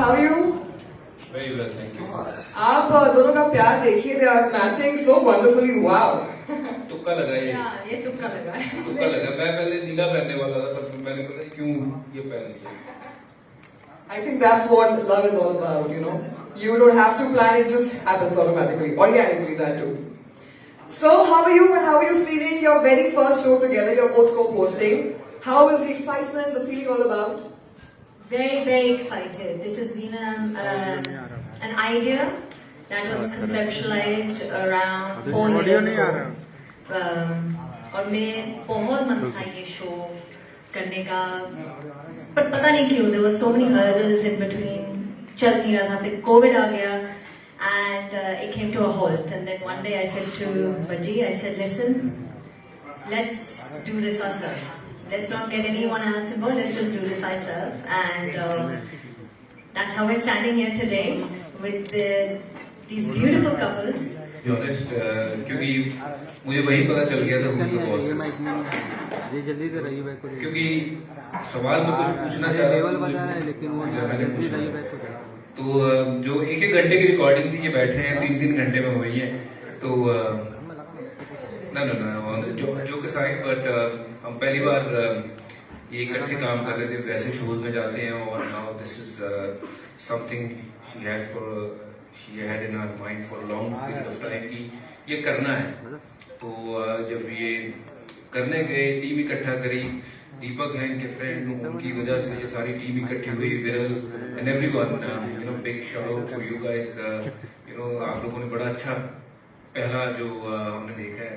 how are you? Very well, thank you. आप दोनों का प्यार देखिए, they are matching so wonderfully. Wow. तुक्का लगा ये ये तुक्का लगा है। तुक्का लगा। मैं पहले नीला पहनने वाला था, पर फिर मैंने पता नहीं क्यों ये पहन लिया। I think that's what love is all about, you know. You don't have to plan, it just happens automatically, organically, that too. So, how are you and how are you feeling? Your very first show together, you're both co-hosting. How is the excitement, the feeling all about? Very, very excited. This has been an idea that was conceptualized around 4 years ago. और मैं बहुत मन था ये show करने का, पर पता नहीं क्यों there were so many hurdles in between, चल नहीं रहा था, फिर कोविड आ गया and it came to a halt. And then one day I said to Baji, I said, listen, let's do this ourselves. Let's not get anyone else involved, let's just do this ourselves. And that's how we're standing here today with these beautiful couples. To be honest, क्योंकि मुझे वही पता चल गया था who's the boss is. क्योंकि सवाल में कुछ पूछना चाह रहा था, मैंने पूछा। तो जो एक घंटे की रिकॉर्डिंग थी, ये बैठे हैं 3 घंटे में हुई है। तो जोक असाइड, बट हम पहली बार ये इकट्ठे काम कर रहे थे, वैसे शोज में जाते हैं, और now this is something she had in her mind for long period of time कि ये करना है। तो जब ये करने गए, टीम इकट्ठा करी, दीपक है इनके फ्रेंड, उनकी वजह से ये सारी टीम इकट्ठी हुई, विरल and everyone, you know, big shout out for you guys. You know, आप लोगों ने बड़ा अच्छा पहला जो हमने देखा है,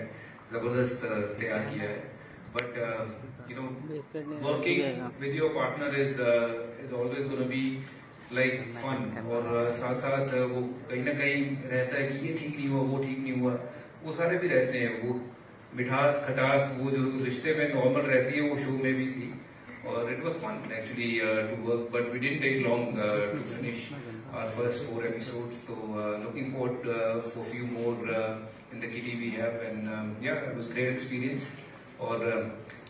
जबरदस्त तैयार किया है। But you know, working with your partner is always gonna be like fun, और साथ साथ वो कहीं ना कहीं रहता है कि ये ठीक नहीं हुआ, वो ठीक नहीं हुआ, वो सारे भी रहते हैं। वो मिठास खटास वो जो रिश्ते में नॉर्मल रहती है, वो शो में भी थी, और it was fun actually to work, but we didn't take long to finish our first 4 episodes. तो looking forward for few more in the kitty we have, and yeah it was great experience. और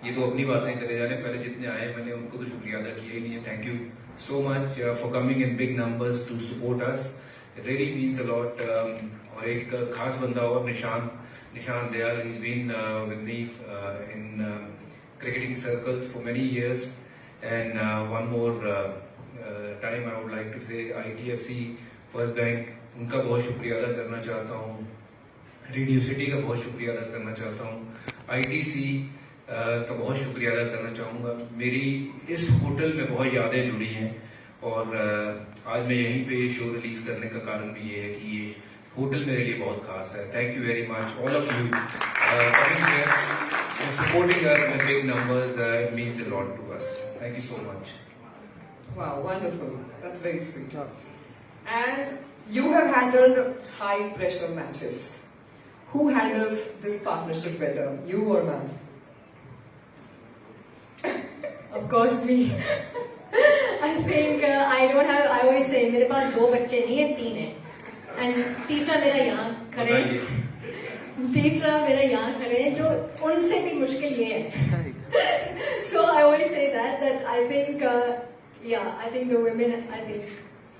ये तो अपनी बातें करे जाने, पहले जितने आए मैंने उनको तो शुक्रिया अदा किया ही नहीं है। Thank you so much for coming in big numbers to support us. It really means a lot. और एक खास बंदा और निशान Dayal, he's been with me in cricketing circles for many years. And one more time I would like to say ITFC, First Bank, उनका बहुत शुक्रिया अदा करना चाहता हूँ। रेडियो सिटी का बहुत शुक्रिया अदा करना चाहता हूँ। ITC का बहुत शुक्रिया अदा करना चाहूँगा। मेरी इस होटल में बहुत यादें जुड़ी हैं, और आज मैं यहीं पे शो रिलीज करने का कारण भी ये है कि ये होटल मेरे लिए बहुत खास है। Thank you very much all of you coming here and supporting us in big numbers. It means a lot to us. Thank you so much. Wow, wonderful. That's very sweet. And you have handled high pressure matches. Who handles this partnership better, you or ma'am? Of course me. I think I don't have. I always say मेरे पास 2 बच्चे नहीं है, 3 है, and तीसरा मेरा यहाँ खड़े हैं, जो उनसे भी मुश्किल ये है। So I always say that I think I think the women, I think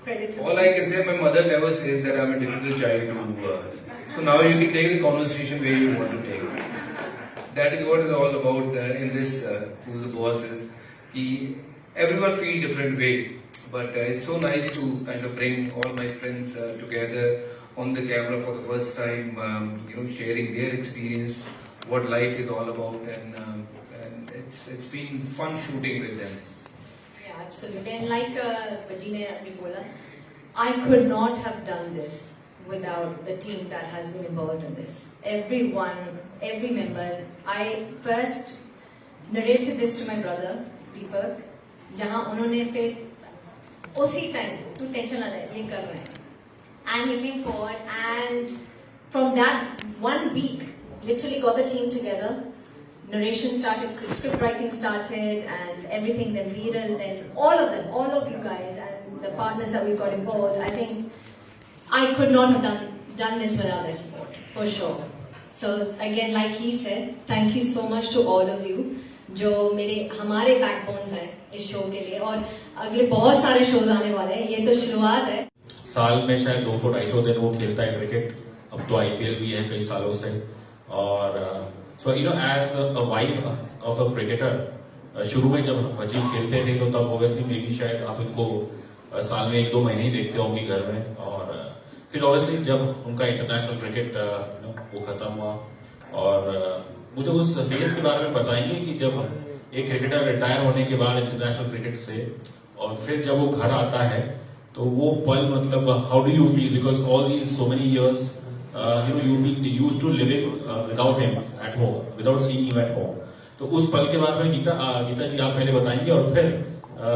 credit to all I can say, my mother never says that I'm a difficult child to so now you can take the conversation where you want to take it. That is what it's all about in this Who's the Boss is. Everyone feel different way, but it's so nice to kind of bring all my friends together on the camera for the first time, you know, sharing their experience, what life is all about, and it's been fun shooting with them. Yeah, absolutely. And like Baji ne abhi bola, I could not have done this without the team that has been involved in this. Everyone, every member. I first narrated this to my brother दीपक, जहाँ उन्होंने फिर उसी time तू tension ना ले, ये कर रहे हैं, and he came forward, and from that 1 week literally got the team together. Narration started, script writing started, and everything. Then Viral, then all of them, all of you guys, and the partners that we got involved. I think I could not have done this without their support, for sure. So again, like he said, thank you so much to all of you. जो हमारे backbones हैं इस show के लिए, और अगले बहुत सारे शोज आने वाले हैं, ये तो शुरुआत है। साल में शायद 200-250 दिन वो खेलता है क्रिकेट। अब तो आईपीएल भी है कई सालों से। और so you know as a wife of a cricketer, शुरू में जब वजी खेलते थे तो तब ऑब्वियसली मे बी शायद आप इनको साल में 1-2 महीने ही देखते होंगे घर में। और फिर ऑब्वियसली जब उनका इंटरनेशनल क्रिकेट वो खत्म हुआ, और मुझे उस फेज के बारे में बताइए कि जब एक क्रिकेटर रिटायर होने के बाद इंटरनेशनल क्रिकेट से और फिर जब वो घर आता है तो वो पल, मतलब how do you feel, because all these so many years you been used to living without him at home, without seeing him at home. तो उस पल के बारे में गीता जी आप पहले बताएंगे, और फिर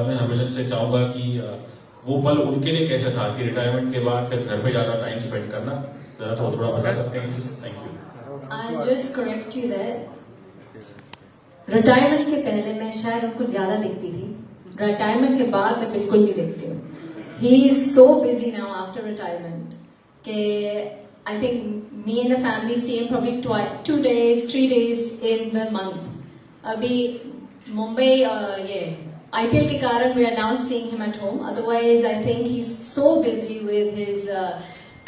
मैं हमेशा से चाहूंगा कि वो पल उनके लिए कैसा था कि रिटायरमेंट के बाद फिर घर पे ज्यादा टाइम स्पेंड करना, जरा तो थोड़ा बता सकते हैं please. Thank you. I'll just correct you there. Retirement के पहले मैं शायद उनको ज्यादा देखती थी, रिटायरमेंट के बाद मैं बिल्कुल नहीं देखती हूँ। He is so busy now after retirement कि I think me and the family see him probably 2 days, 3 days in the month. अभी मुंबई ये IPL के कारण we are now seeing him at home. Otherwise, I think he's so busy with his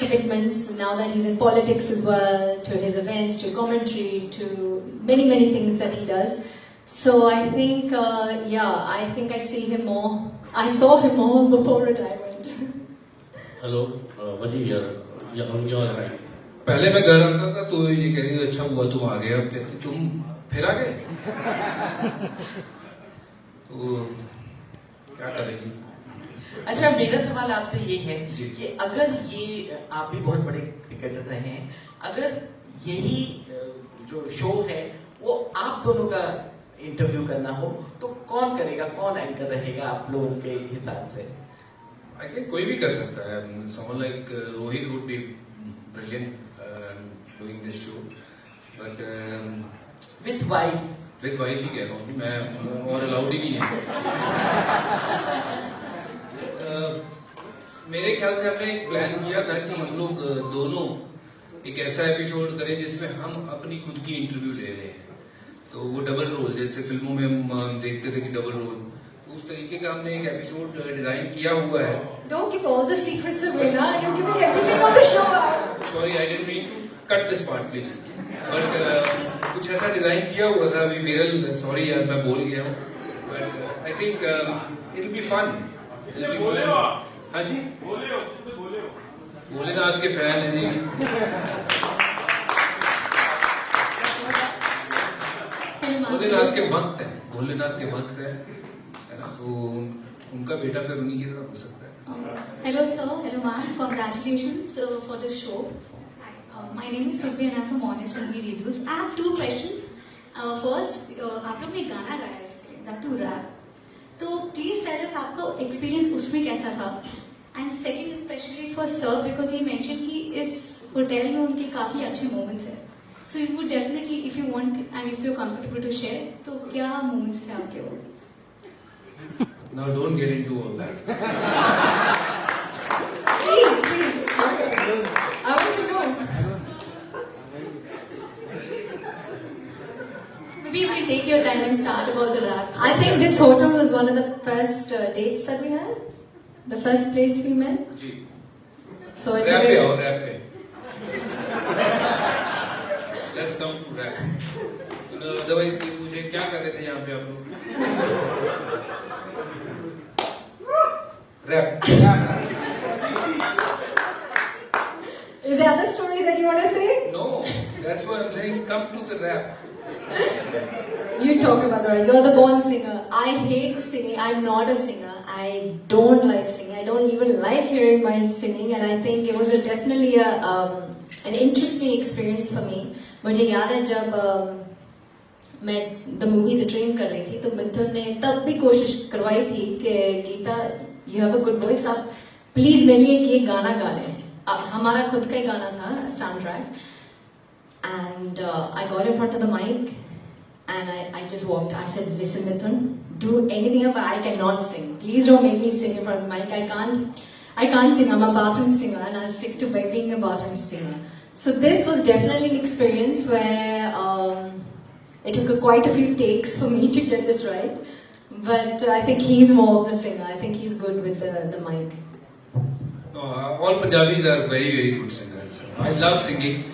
commitments now that he's in politics as well, to his events, to commentary, to many things that he does. So I think, I think I see him more. I saw him more before retirement. Hello वजी यार, पहले मैं घर आता था तो ये कहती थी अच्छा हुआ तुम आ गए, अब कहती तुम फिर आ गए। तो क्या करेगी। अच्छा, मेरा सवाल आपसे ये है जी। कि अगर ये आप भी बहुत बड़े क्रिकेटर रहे हैं, अगर यही जो शो है वो आप दोनों का इंटरव्यू करना हो तो कौन करेगा, कौन एंकर रहेगा आप लोगों के हिसाब से? आई थिंक कोई भी कर सकता है। Someone like Rohit would be brilliant doing this show, but with wife with wife ही कह रहा हूँ, मैं और अलाउड ही नहीं है। मेरे ख्याल से हमने एक प्लान किया था कि हम लोग दोनों एक ऐसा एपिसोड करें जिसमें हम अपनी खुद की इंटरव्यू ले रहे हैं। तो वो डबल रोल, जैसे फिल्मों में हम देखते थे कि डबल रोल, तो उस तरीके का हमने एक एपिसोड डिजाइन किया हुआ है। Don't keep all the secrets away now. You're giving everything on the show. Sorry, I didn't mean to cut this part, please. But कुछ ऐसा डिजाइन किया हुआ था, अभी विरल, सॉरी यार मैं बोल गया हूँ, but I think it will be fun. हाँ जी, भोलेनाथ के फैन है जी। भोलेनाथ के भक्त हैं, भोलेनाथ के भक्त हैं, है ना, तो उनका बेटा फिर उन्हीं की तरह हो सकता है। Hello sir, hello ma'am, congratulations for the show. My name is Surbhi and I'm from Honest Movie Reviews. I have 2 questions. First, आप लोग ने गाना गाया इसके लिए, that too rap. तो please tell us आपका experience उसमें कैसा था? And second, especially for sir, because he mentioned कि इस होटल में उनके काफी अच्छे moments हैं. So you would definitely, if you want and if you're comfortable to share, तो क्या moments थे आपके वो? Now don't get into all that. Please. I want to know. Maybe we'll take your time and start about the rap. I think this hotel was one of the first dates that we had. The first place we met. जी, So it's wrap a पे very... आओ, wrap पे। Let's come to rap. Otherwise मुझे क्या कर रहे थे यहाँ पे आप लोग? Rap. Is there other stories that you want to say? No, that's what I'm saying. Come to the rap. You talk about that. You're the born singer. I hate singing. I'm not a singer. I don't like singing. I don't even like hearing my singing. And I think it was definitely an interesting experience for me. मुझे याद है जब मैं the movie the dream कर रही थी तो मिथुन ने तब भी कोशिश करवाई थी कि Geeta you have a good voice, आप प्लीज मेरे लिए ये गाना गा लें। अब हमारा खुद का ही गाना था, sound track, and I got in front of the mic and I just walked. I said, listen Mithun, do anything but I cannot sing. Please don't make me sing in front of the mic. I can't sing. I'm a bathroom singer and I'll stick to being a bathroom singer. So this was definitely an experience where It took quite a few takes for me to get this right. But I think he's more of the singer. I think he's good with the mic. No, all Punjabis are very, very good singers. I love singing.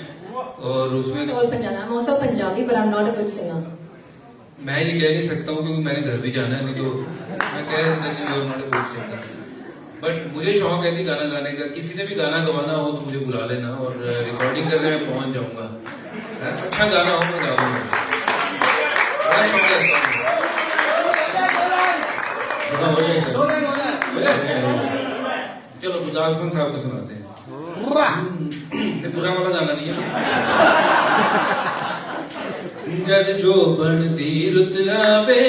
और उसमें All Punjabi. I'm also Punjabi, but I'm not a good singer. मैं ये कह नहीं सकता हूँ क्योंकि मैंने घर भी जाना है, नहीं तो मैं कह सकता कि you're not a good singer. But मुझे शौक है कि गाना गाने का, किसी ने भी गाना गवाना हो तो मुझे बुला लेना और रिकॉर्डिंग करने में पहुंच जाऊंगा. अच्छा गाना हो मैं गा दूंगा. बड़ा शौक है. चलो गुरदासमान साहब को सुनाते हैं. ये बुरा वाला गाना नहीं है. जद जो बनती रुत आवे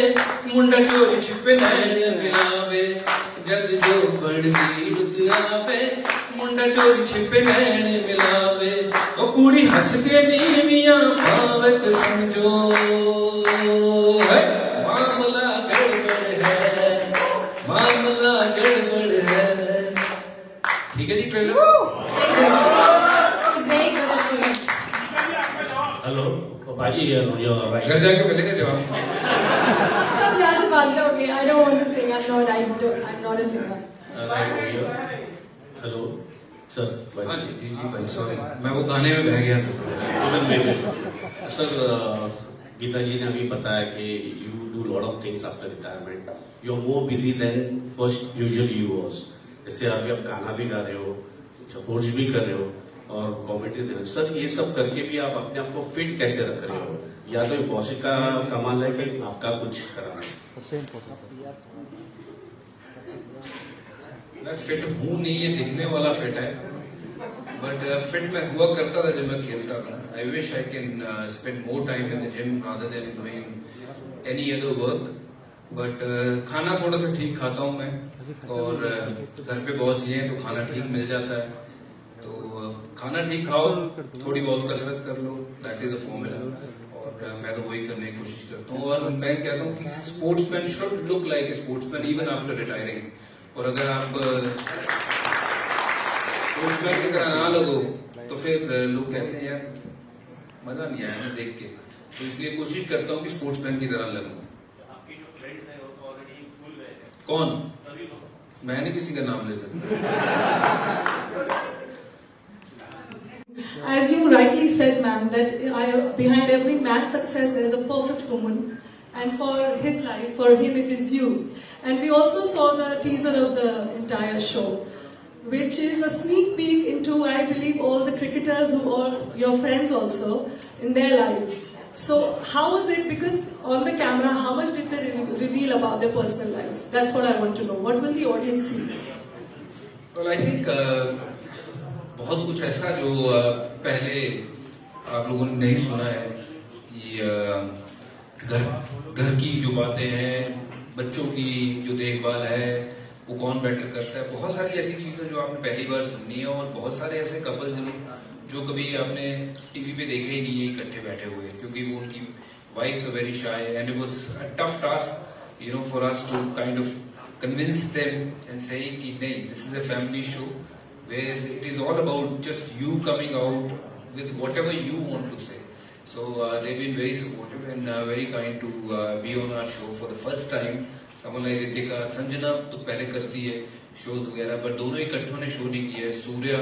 मुंडा चोरी छिपे नैन मिलावे. जद जो बनती रुत आवे मुंडा चोरी छिपे नैन मिलावे. ओ कुड़ी हंस के नीवियां पावत समझो मामला गड़बड़ है, मामला गड़बड़ है. ठीक है जी trailer. He's very good at singing. Hello बाजी, घर जाके पहले का जवाब. सब यहाँ से बात करोगे. I don't want to sing. I'm not a singer. Hello sir. हाँ जी जी जी भाई सॉरी, मैं वो गाने में बह गया था. सर गीता जी ने अभी बताया कि you do lot of things after retirement. You are more busy than first usually you was. इससे अभी आप गाना भी गा रहे हो, होस्ट भी कर रहे हो और कॉमेडी दे रहे हो. सर ये सब करके भी आप अपने आप को फिट कैसे रख रहे हो? या तो बॉस का कमाल है कि आपका कुछ कराना है? मैं फिट हूँ नहीं, ये दिखने वाला फिट है. बट फिट मैं हुआ करता था जब मैं खेलता था. I wish I can spend more time in the gym rather than doing any other work. But खाना थोड़ा सा ठीक खाता हूँ मैं, और घर पे बहुत चीजें हैं तो खाना ठीक मिल जाता है. तो खाना ठीक खाओ, थोड़ी बहुत कसरत कर लो, दैट इज द फॉर्मूला. और मैं तो वही करने की कोशिश करता हूँ. और मैं कहता हूँ कि sportsman should look like a sportsman even after retiring. और अगर आप स्पोर्ट्समैन की तरह ना लगो तो फिर लोग कहते हैं यार मजा नहीं आया मैं देख के. तो इसलिए कोशिश करता हूँ कि स्पोर्ट्समैन की तरह लगूं. कौन? मैं नहीं किसी का नाम ले सकता. As you rightly said, ma'am, that behind every man's success there is a perfect woman, and for his life, for him, it is you. And we also saw the teaser of the entire show, which is a sneak peek into, I believe, all the cricketers who are your friends also in their lives. So how was it? Because on the camera, how much did they reveal about their personal lives? That's what I want to know. What will the audience see? Well, I think बहुत कुछ ऐसा जो पहले आप लोगों ने नहीं सुना है कि घर की जो बातें हैं, बच्चों की जो देखभाल है वो कौन बेटर करता है. बहुत सारी ऐसी चीजें जो आपने पहली बार सुननी है. और बहुत सारे ऐसे कपल जो कभी आपने टीवी पे देखे ही नहीं है इकट्ठे बैठे हुए, क्योंकि वो उनकी wives are very shy and it was a tough task you know for us to kind of convince them and saying कि नहीं, this is a family show where it is all about just you coming out with whatever you want to say. So they've been very supportive and very kind to be on our show for the first time. Someone like Ritika, Sanjana तो पहले करती है shows वगैरह, पर दोनों इकट्ठों ने show नहीं किया है. सूर्या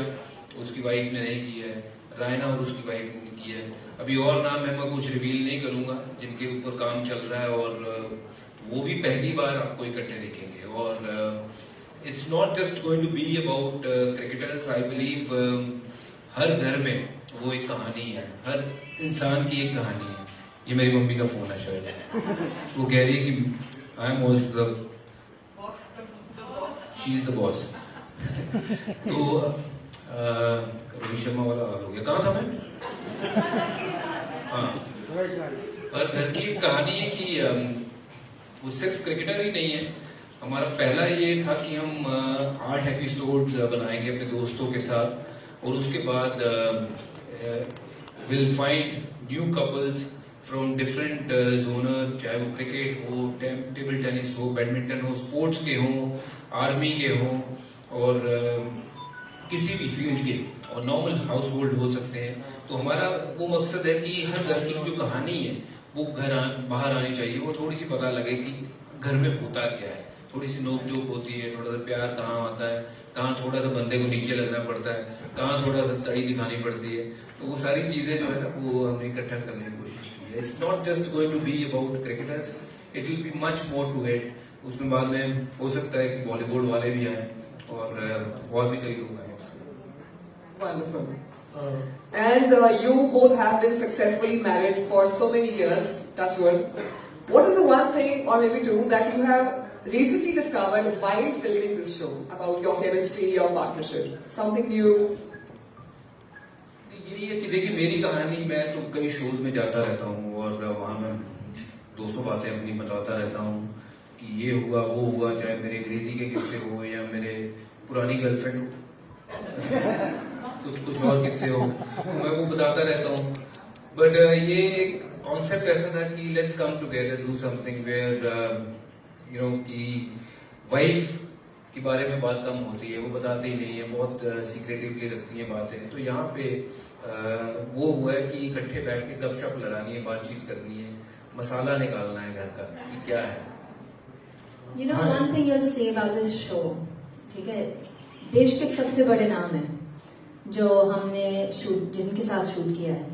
उसकी वाइफ ने नहीं किया है, रायना और उसकी वाइफ ने नहीं किया है. अभी और नाम है मैं कुछ रिवील नहीं करूंगा जिनके ऊपर काम चल रहा है, और वो भी पहली बार आपको इकट्ठे दिखेंगे. और it's not just going to be about cricketers. I believe हर घर में वो एक कहानी है, हर इंसान की एक कहानी है. ये मेरी मम्मी का फोन है शायद, वो कह रही है कि I am also the she is the boss. तो रोहित शर्मा वाला हाल हो गया. कहाँ था मैं? हाँ, हर घर की एक कहानी है कि वो सिर्फ क्रिकेटर ही नहीं है. हमारा पहला ये था कि हम 8 एपिसोड्स बनाएंगे अपने दोस्तों के साथ, और उसके बाद will find new couples from different genre, चाहे वो क्रिकेट हो, टेबल टेनिस हो, बैडमिंटन हो, स्पोर्ट्स के हो, आर्मी के हो, और किसी भी फील्ड के, और नॉर्मल हाउस होल्ड हो सकते हैं. तो हमारा वो मकसद है कि हर घर की जो कहानी है वो बाहर आनी चाहिए, वो थोड़ी सी पता लगे कि घर में होता क्या है, थोड़ी सी नोकझोंक होती है, थोड़ा सा प्यार कहाँ आता है, कहाँ थोड़ा सा बंदे को नीचे लगना पड़ता है, कहाँ थोड़ा सा तड़ी दिखानी पड़ती है। तो वो सारी चीजें जो है ना वो हमने इकट्ठा करने की कोशिश की है। It's not just going to be about cricketers, it will be much more to it. उसमें बाद में हो सकता है कि बॉलीवुड वाले भी आए और भी कई लोग आए। Wonderful. And you both have been successfully married for so many years, touch wood. What is the one thing, or maybe two, that you have recently discovered while filming this show about your chemistry, your partnership? Something new? ये है कि देखिए मेरी कहानी, मैं तो कई shows में जाता रहता हूँ और वहाँ मैं 200 बातें अपनी बताता रहता हूँ कि ये हुआ वो हुआ, चाहे मेरे अंग्रेजी के किस्से हो या मेरे पुरानी गर्लफ्रेंड कुछ और किस्से हो, मैं वो बताता रहता हूँ। बट ये एक कॉन्सेप्ट ऐसा था कि let's come together, do something where you know कि वाइफ के बारे में बात कम होती है, वो बताते ही नहीं है, बहुत सीक्रेटिवली रखती है बातें। तो यहाँ पे वो हुआ है कि इकट्ठे बैठ के गपशप लड़ानी है, बातचीत करनी है, मसाला निकालना है घर का कि क्या है। You know one thing you'll say about this show, ठीक है, देश के सबसे बड़े नाम है जो हमने जिनके साथ शूट किया है,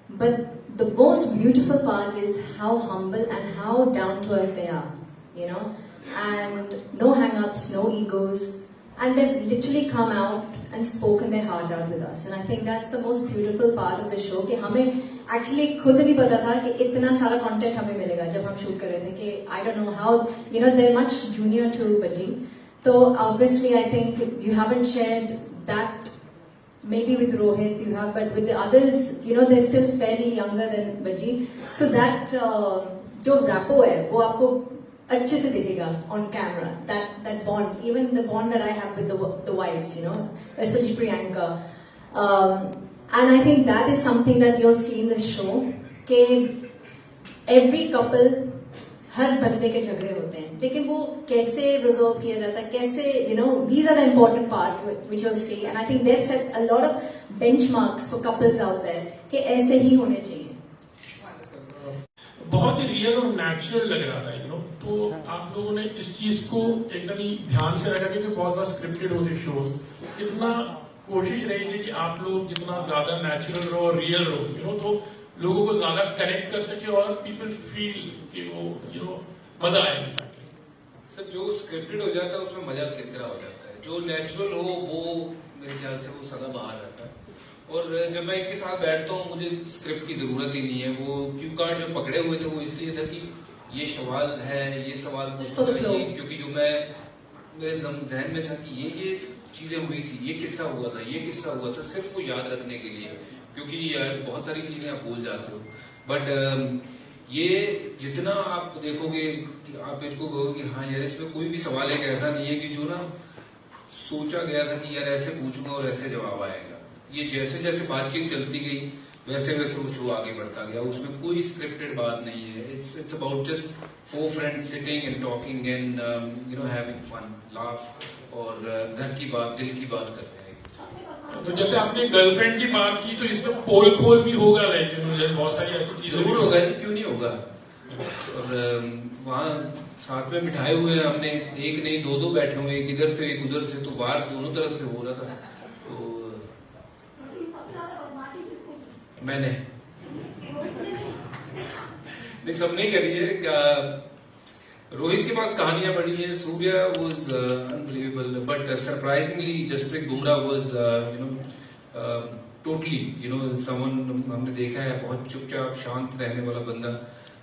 but the most beautiful part is how humble and how down to earth they are, you know, and no hang-ups, no egos, and they've literally come out and spoken their heart out with us, and I think that's the most beautiful part of the show कि हमें actually खुद नहीं पता था कि इतना सारा content हमें मिलेगा जब हम शूट कर रहे थे कि I don't know how, you know, they're much junior to Bajji, so obviously I think you haven't shared that. Maybe with Rohit you have, but with the others, you know, they're still fairly younger than Bajji. So that जो rapport है, वो आपको अच्छे से दिखेगा on camera. That bond, even the bond that I have with the wives, you know, especially Priyanka. And I think that is something that you'll see in this show. कि every couple हर बंदे के झगड़े होते हैं, लेकिन वो कैसे resolve किया जाता है, कैसे, you know, these are the important part which you will see, and I think they're set a lot of benchmarks for couples out there कि ऐसे ही होने चाहिए। बहुत ही रियल और नेचुरल लग रहा था, यू नो, तो आप लोगों ने इस चीज को एकदम ही ध्यान से रखा, क्योंकि बहुत बार स्क्रिप्टेड होते शोज, इतना कोशिश रहेगी कि आप लोग जितना ज्यादा नेचुरल रहो और रियल रहो, यू नो, तो लोगों को ज्यादा कनेक्ट कर सके और पीपल फील कि वो, यू नो, मजा आए। सर जो स्क्रिप्टेड हो जाता है उसमें मजा किरकिरा हो जाता है, जो नेचुरल हो वो मेरे ख्याल से वो सदा बाहर रहता है। और जब मैं इनके साथ बैठता हूँ मुझे स्क्रिप्ट की जरूरत ही नहीं है। वो क्यू कार्ड जो पकड़े हुए थे वो इसलिए था कि ये सवाल है, ये सवाल चाहिए, क्योंकि जो मैं मेरे जहन में था कि ये चीजें हुई थी, ये किस्सा हुआ था, ये किस्सा हुआ था, सिर्फ वो याद रखने के लिए, क्योंकि बहुत सारी चीजें आप भूल जाते हो। बट ये जितना आप देखोगे कि आप इनको कहोगे कि हाँ यार इसमें कोई भी सवाल एक ऐसा नहीं है कि जो ना सोचा गया था कि यार ऐसे पूछूंगा और ऐसे जवाब आएगा। ये जैसे जैसे बातचीत चलती गई वैसे वैसे वो शो आगे बढ़ता गया, उसमें कोई स्क्रिप्टेड बात नहीं है। It's about just 4 friends sitting and talking and you know having fun, laugh, और घर की बात, दिल की बात कर रहे हैं। तो जैसे आपने गर्लफ्रेंड की बात की, तो इसमें पोल खोल भी होगा, लाइक बहुत सारी ऐसी चीजें जरूर होगा, क्यों नहीं होगा। और वहाँ साथ में बिठाए हुए हैं हमने, एक नहीं 2 बैठे हुए, एक इधर से एक उधर से, तो वार दोनों तरफ से हो रहा था। तो मैंने नहीं, सबने करी है। क्या रोहित के पास कहानियां बड़ी हैं, Surya was unbelievable, but surprisingly Jasprit Bumrah was you know totally, you know, someone हमने देखा है बहुत चुपचाप शांत रहने वाला बंदा,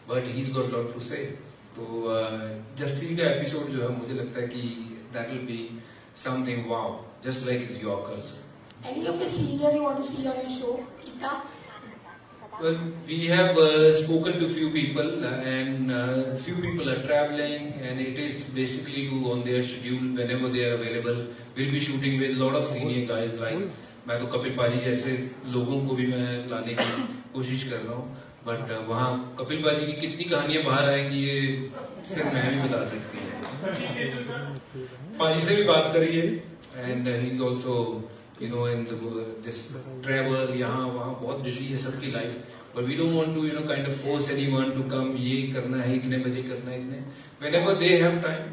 but he is got lot to say. तो जस्सी का एपिसोड जो है मुझे लगता है कि that will be something wow, just like is yorkers. Any of your seniors you want to see on your show? Kita? Well, we have spoken to few people, and few people are traveling, and it is basically to on their schedule whenever they are available. We'll be shooting with a lot of senior guys like मैं तो कपिल पाजी जैसे लोगों को भी मैं लाने की कोशिश कर रहा हूँ, बट वहाँ कपिल पाजी की कितनी कहानियां बाहर आएंगी ये सिर्फ मैं भी बता सकती हूँ। पाजी से भी बात करी है, and he is also, you know, in this travel, यहाँ वहाँ बहुत बिजी है सबकी life, but we don't want to kind of force anyone to come. ये करना है, इतने बजे करना है, इतने. Whenever they have time,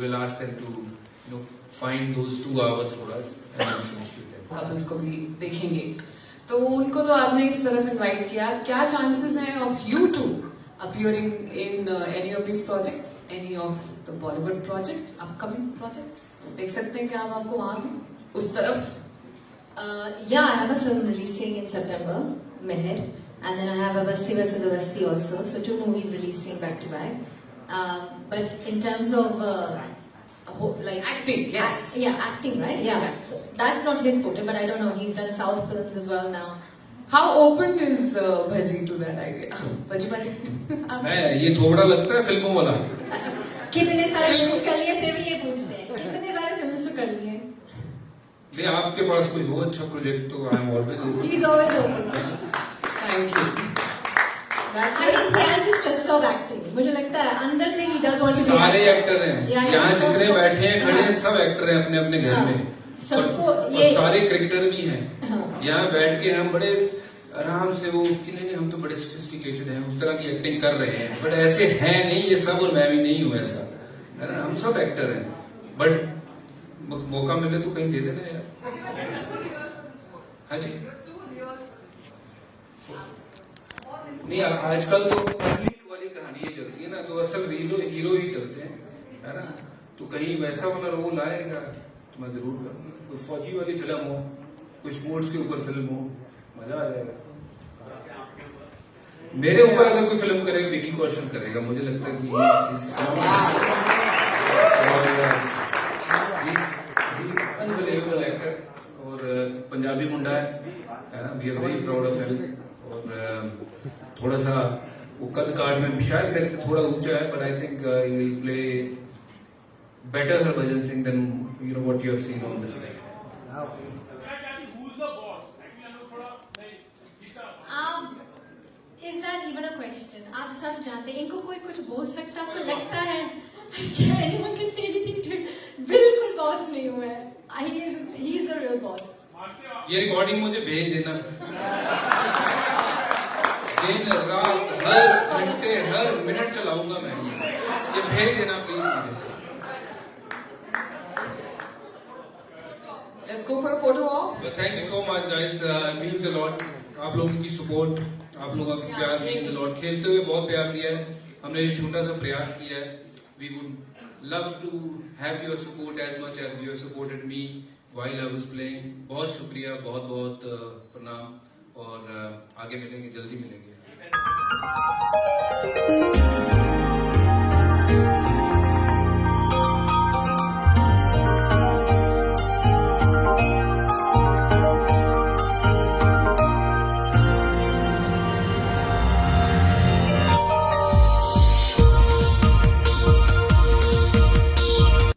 we'll ask them to find those 2 hours for us and we'll finish with them. Couples को भी देखेंगे, तो उनको तो आपने इस तरफ इनवाइट किया. क्या चांसेस हैं of you to appearing in any of these projects, any of the Bollywood projects, upcoming projects? देख सकते हैं क्या हम आपको वहाँ भी उस तरफ? Yeah, I have a film releasing in September, Meher, and then I have Avasti vs. Avasti also, so 2 movies releasing back to back. But in terms of like Acting, yes. Acting, right? Yeah. So that's not his forte, but I don't know. He's done South films as well now. How open is Bhaji to that idea? Bhaji bhai, मैं ये थोड़ा लगता है फिल्मों वाला. कितने सारे films कर लिए, फिर भी ये पूछते हैं कितने सारे फिल्म्स तो कर लिए. नहीं, आपके पास कोई हो अच्छा प्रोजेक्ट तो I am always open. He's always open. thank you. That's why he has this trust of acting. मुझे लगता है अंदर से he does want to be. सारे एक्टर हैं. यहाँ जितने बैठे हैं खड़े हैं सब एक्टर हैं अपने अपने घर में. सबको और सारे क्रिकेटर भी हैं. यहाँ बैठ के हम बड़े आराम से वो कि नहीं हम तो बड़े सोफिस्टिकेटेड हैं, उस तरह की एक्टिंग कर रहे हैं, बट ऐसे हैं नहीं ये सब, और मैं भी नहीं हूँ ऐसा, है ना. हम सब एक्टर हैं, बट मौका मिले तो कहीं दे देना यार. हाँ जी. नहीं, आजकल तो असली वाली कहानी चलती है ना, तो असल हीरो ही चलते हैं, है ना. तो कहीं वैसा वाला रोल आएगा तो मैं जरूर करूँगा. कोई फौजी वाली फिल्म हो, कोई स्पोर्ट्स के ऊपर फिल्म हो, मजा आ जाएगा. मेरे ऊपर अगर कोई फिल्म करेगा विकी कौशल करेगा, मुझे लगता है कि अनबिलीवेबल एक्टर, और पंजाबी मुंडा है ना. We are very proud of him. और थोड़ा सा वो कद काट में शायद मेरे से थोड़ा ऊंचा है, but I think he will play better Harbhajan Singh than what you have seen on the film. Is that even a question? आप सब जानते हैं इनको कोई कुछ बोल सकता है, आपको लगता है क्या anyone can say anything to him? बिल्कुल बॉस नहीं हुआ है. He is the real boss. ये रिकॉर्डिंग मुझे भेज देना. दिन रात हर घंटे हर मिनट चलाऊंगा मैं. ये भेज देना प्लीज मुझे. Let's go for a photo op. Thank you so much guys. Means a lot. आप लोगों की सपोर्ट, आप लोगों का प्यार means a lot. खेलते हुए बहुत प्यार दिया है. हमने ये छोटा सा प्रयास किया है. We would love to have your support as much as you have supported me while I was playing. बहुत शुक्रिया, बहुत बहुत प्रणाम, और आगे मिलेंगे, जल्दी मिलेंगे.